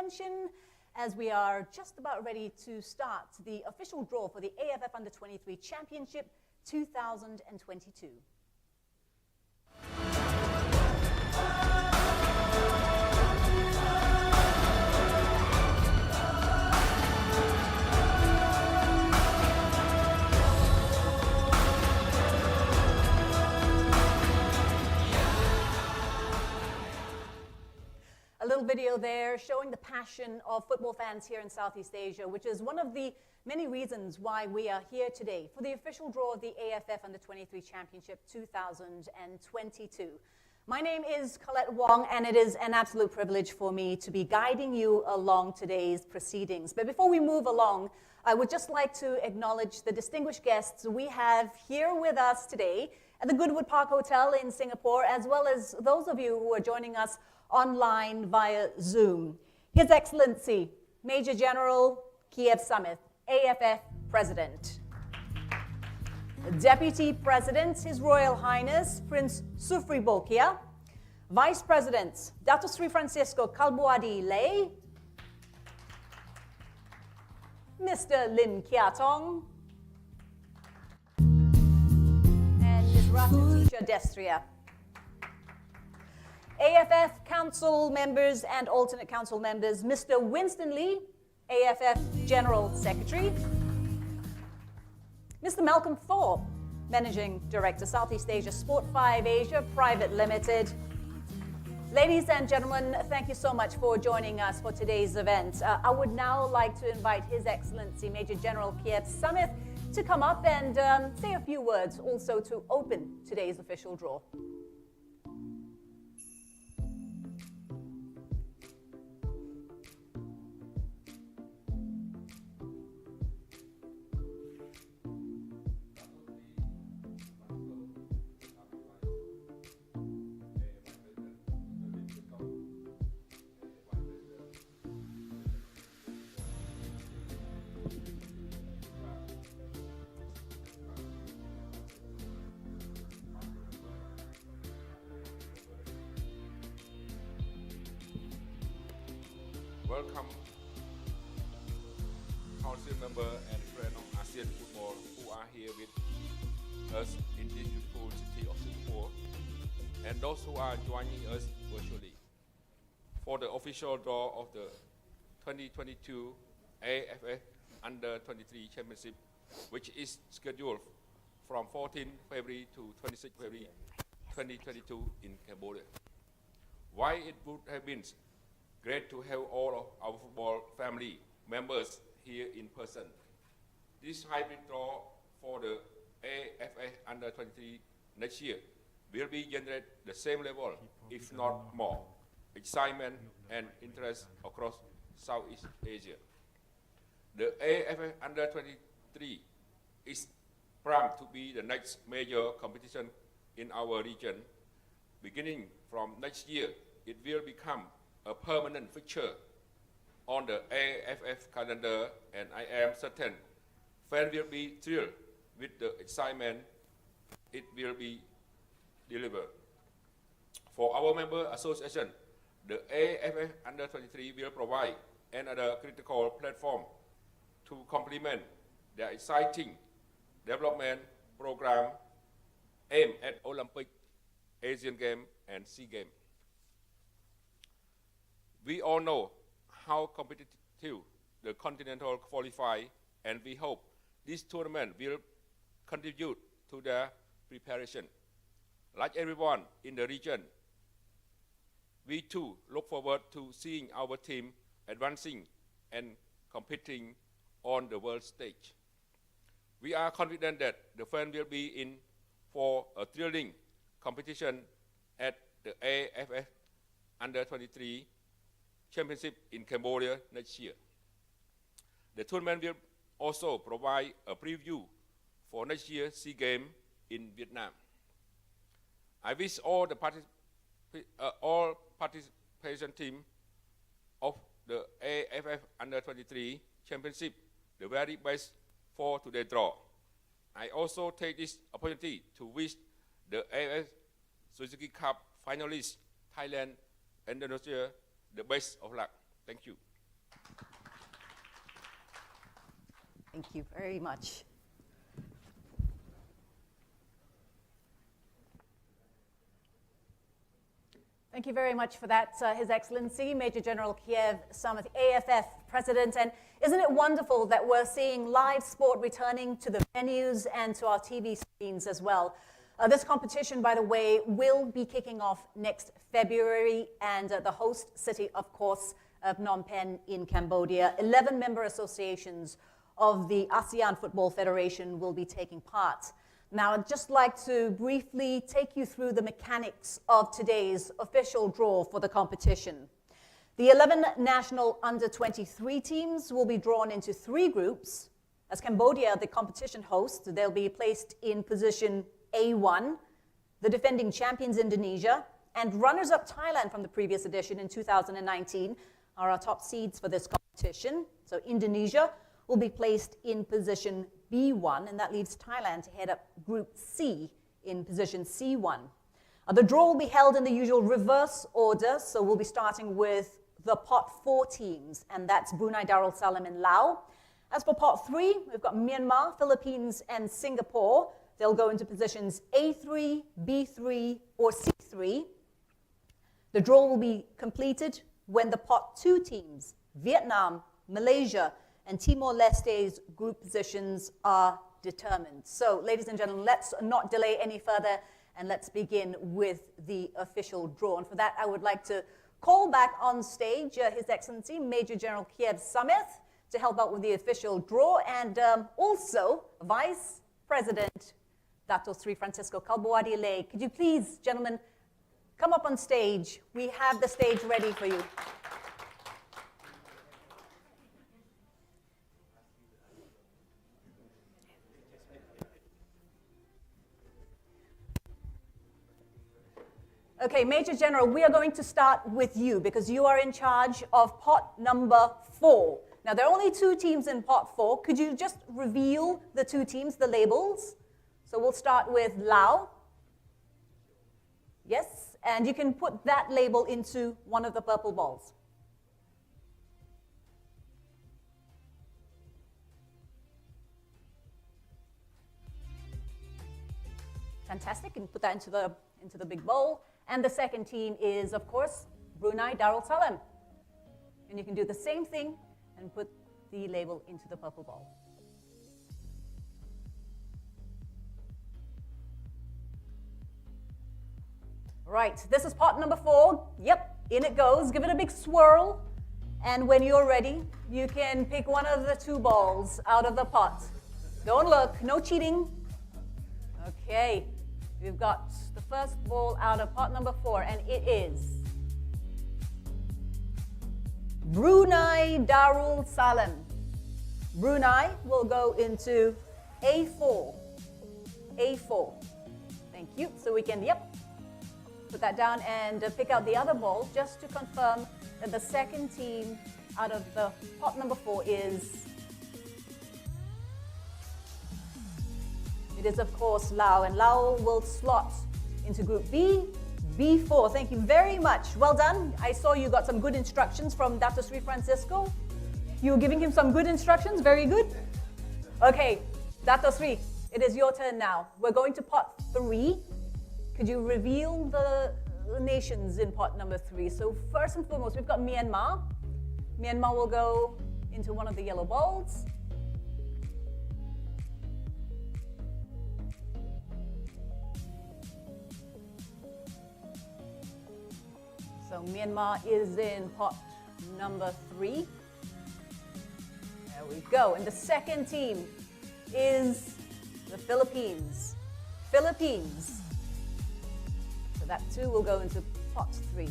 attention as we are just about ready to start the official draw for the AFF Under-23 Championship 2022. A little video there showing the passion of football fans here in Southeast Asia, which is one of the many reasons why we are here today for the official draw of the AFF Under-23 Championship 2022. My name is Colette Wong, and it is an absolute privilege for me to be guiding you along today's proceedings. But before we move along, I would just like to acknowledge the distinguished guests we have here with us today at the Goodwood Park Hotel in Singapore, as well as those of you who are joining us online via Zoom. His Excellency, Major General Kiev Summit, AFF President. Deputy President, His Royal Highness Prince Sufri Bolkiah. Vice President, Dato Sri Francisco Kalbuadi Lay. Mr. Lim Kia Tong. And Ms. Ratatisha Destria. AFF Council members and alternate council members, Mr. Winston Lee, AFF General Secretary. Mr. Malcolm Thorpe, Managing Director, Southeast Asia Sport 5 Asia Private Limited. Ladies and gentlemen, thank you so much for joining us for today's event. I would now like to invite His Excellency Major General Kiev Summit to come up and say a few words also to open today's official draw. Welcome, Council member and friends of ASEAN football who are here with us in this beautiful city of Singapore, and those who are joining us virtually for the official draw of the 2022 AFF Under-23 Championship, which is scheduled from 14 February to 26 February 2022 in Cambodia. Why it would have been great to have all of our football family members here in person. This hybrid draw for the AFF Under-23 next year will be generate the same level, if not more, excitement and interest across Southeast Asia. The AFF Under-23 is primed to be the next major competition in our region. Beginning from next year, it will become a permanent feature on the AFF calendar, and I am certain fans will be thrilled with the excitement it will be delivered. For our member association, the AFF Under-23 will provide another critical platform to complement their exciting development program aimed at Olympic, Asian Games, and SEA Games. We all know how competitive the Continental qualify, and we hope this tournament will contribute to their preparation. Like everyone in the region, we too look forward to seeing our team advancing and competing on the world stage. We are confident that the fans will be in for a thrilling competition at the AFF Under-23 Championship in Cambodia next year. The tournament will also provide a preview for next year's SEA Games in Vietnam. I wish all the participation team of the AFF Under-23 Championship the very best for today's draw. I also take this opportunity to wish the AFF Suzuki Cup finalists, Thailand and Indonesia, the best of luck. Thank you. Thank you very much. Thank you very much for that, His Excellency, Major General Kiev Samit, AFF President. And isn't it wonderful that we're seeing live sport returning to the venues and to our TV screens as well? This competition, by the way, will be kicking off next February, and the host city, of course, of Phnom Penh in Cambodia. 11 member associations of the ASEAN Football Federation will be taking part. Now, I'd just like to briefly take you through the mechanics of today's official draw for the competition. The 11 national under-23 teams will be drawn into 3 groups. As Cambodia, the competition host, they'll be placed in position A1, the defending champions Indonesia, and runners-up Thailand from the previous edition in 2019 are our top seeds for this competition. So Indonesia will be placed in position B1, and that leaves Thailand to head up Group C in position C1. The draw will be held in the usual reverse order, so we'll be starting with the Pot 4 teams, and that's Brunei Darussalam and Laos. As for Pot 3, we've got Myanmar, Philippines, and Singapore. They'll go into positions A3, B3, or C3. The draw will be completed when the Pot 2 teams, Vietnam, Malaysia, and Timor-Leste's group positions are determined. So, ladies and gentlemen, let's not delay any further, and let's begin with the official draw. And for that, I would like to call back on stage His Excellency, Major General Kiev Samit, to help out with the official draw, and also Vice President Dato Sri Francisco Kalboadi Lay. Could you please, gentlemen, come up on stage? We have the stage ready for you. Okay, Major General, we are going to start with you because you are in charge of pot number 4. Now, there are only 2 teams in pot 4. Could you just reveal the 2 teams, the labels? So we'll start with Laos. Yes, and you can put that label into one of the purple balls. Fantastic, and put that into the big bowl. And the second team is, of course, Brunei Darussalam. And you can do the same thing and put the label into the purple bowl. Right, this is pot number 4. Yep, in it goes. Give it a big swirl. And when you're ready, you can pick one of the 2 balls out of the pot. Don't look, no cheating. Okay, we've got the first ball out of pot number 4, and it is Brunei Darussalam. Brunei will go into A4. A4. Thank you. So we can, put that down and pick out the other ball just to confirm that the second team out of the pot number 4 is, it is of course Laos, and Laos will slot into Group B, B4. Thank you very much. Well done. I saw you got some good instructions from Dato Sri Francisco. You were giving him some good instructions. Very good. Okay, Dato Sri, it is your turn now. We're going to pot 3. Could you reveal the nations in pot number 3? So first and foremost, we've got Myanmar. Myanmar will go into one of the yellow balls. So Myanmar is in pot number 3. There we go. And the second team is the Philippines. Philippines. So that too will go into pot 3.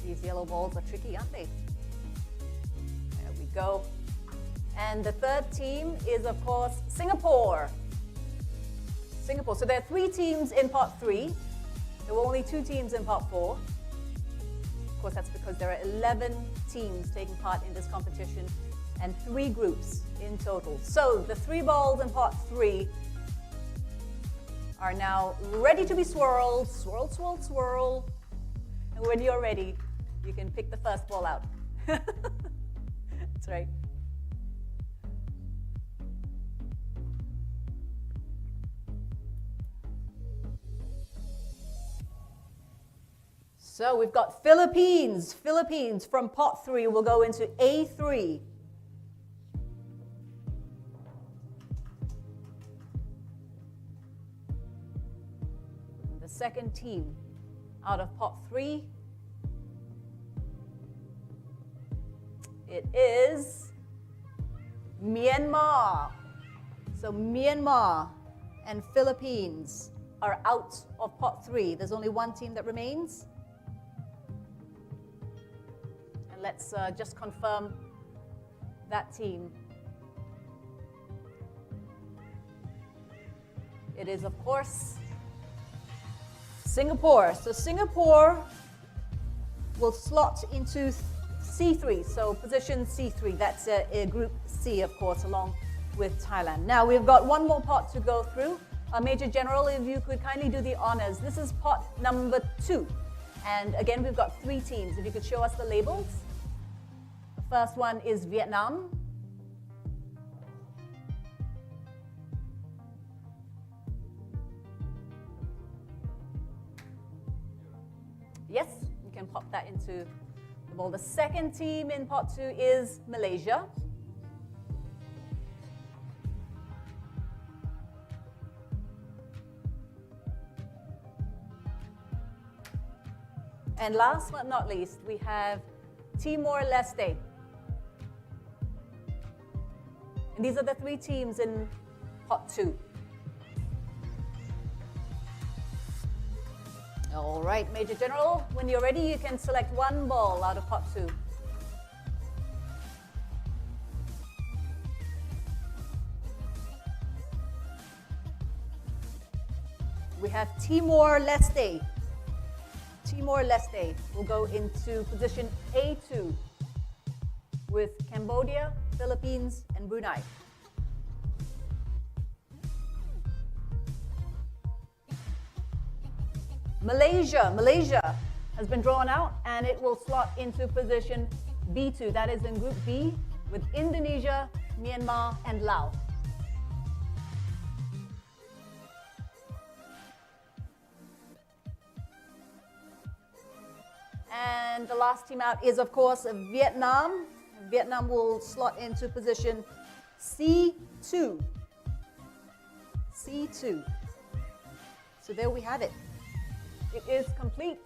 These yellow balls are tricky, aren't they? There we go. And the third team is, of course, Singapore. Singapore. So there are 3 teams in pot 3. There were only 2 teams in pot 4. Of course, that's because there are 11 teams taking part in this competition and 3 groups in total. So the 3 balls in pot 3 are now ready to be swirled. Swirl, swirl, swirl. And when you're ready, you can pick the first ball out. That's right. So we've got Philippines. Philippines from pot 3 will go into A3. The second team out of pot 3. It is Myanmar. So Myanmar and Philippines are out of pot 3. There's only one team that remains. And let's just confirm that team. It is, of course, Singapore. So Singapore will slot into C3, so position C3. That's a Group C, of course, along with Thailand. Now we've got one more pot to go through. Major General, if you could kindly do the honors. This is pot number 2. And again, we've got 3 teams. If you could show us the labels. The first one is Vietnam. Yes, you can pop that into the ball. The second team in pot 2 is Malaysia. And last but not least, we have Timor-Leste. And these are the 3 teams in pot 2. All right, Major General, when you're ready, you can select one ball out of pot 2. We have Timor-Leste. Timor-Leste will go into position A2 with Cambodia, Philippines, and Brunei. Malaysia has been drawn out and it will slot into position B2. That is in Group B with Indonesia, Myanmar, and Laos. And the last team out is, of course, Vietnam. Vietnam will slot into position C2. C2. So there we have it. It is complete.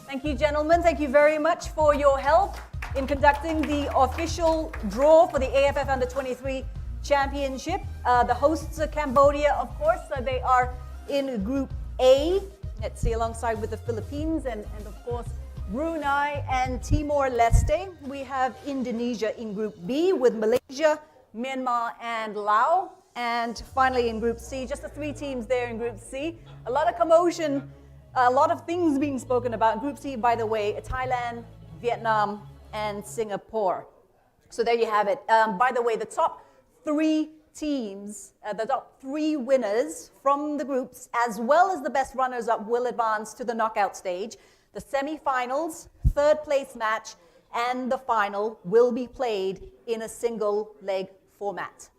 Thank you, gentlemen. Thank you very much for your help in conducting the official draw for the AFF Under-23 Championship. The hosts are Cambodia, of course. They are in Group A. Let's see, alongside with the Philippines and of course, Brunei and Timor-Leste. We have Indonesia in Group B with Malaysia, Myanmar, and Laos. And finally in Group C, just the 3 teams there in Group C. A lot of commotion. A lot of things being spoken about. Group C, by the way, Thailand, Vietnam, and Singapore. So there you have it. By the way, the top 3 teams, the top 3 winners from the groups, as well as the best runners-up, will advance to the knockout stage. The semi-finals, 3rd place match, and the final will be played in a single leg format.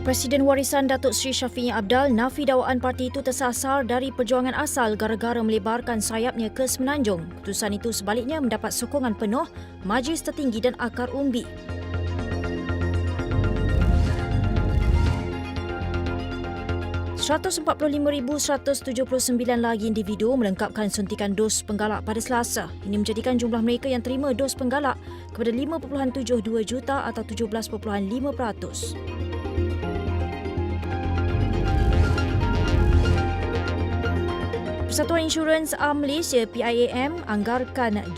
Presiden Warisan Datuk Seri Syafiee Abdal nafi dakwaan parti itu tersasar dari perjuangan asal gara-gara melebarkan sayapnya ke Semenanjung. Keputusan itu sebaliknya mendapat sokongan penuh Majlis Tertinggi dan Akar Umbi. 145,179 lagi individu melengkapkan suntikan dos penggalak pada Selasa. Ini menjadikan jumlah mereka yang terima dos penggalak kepada 5.72 juta atau 17.5%. Persatuan Insurans Malaysia PIAM anggarkan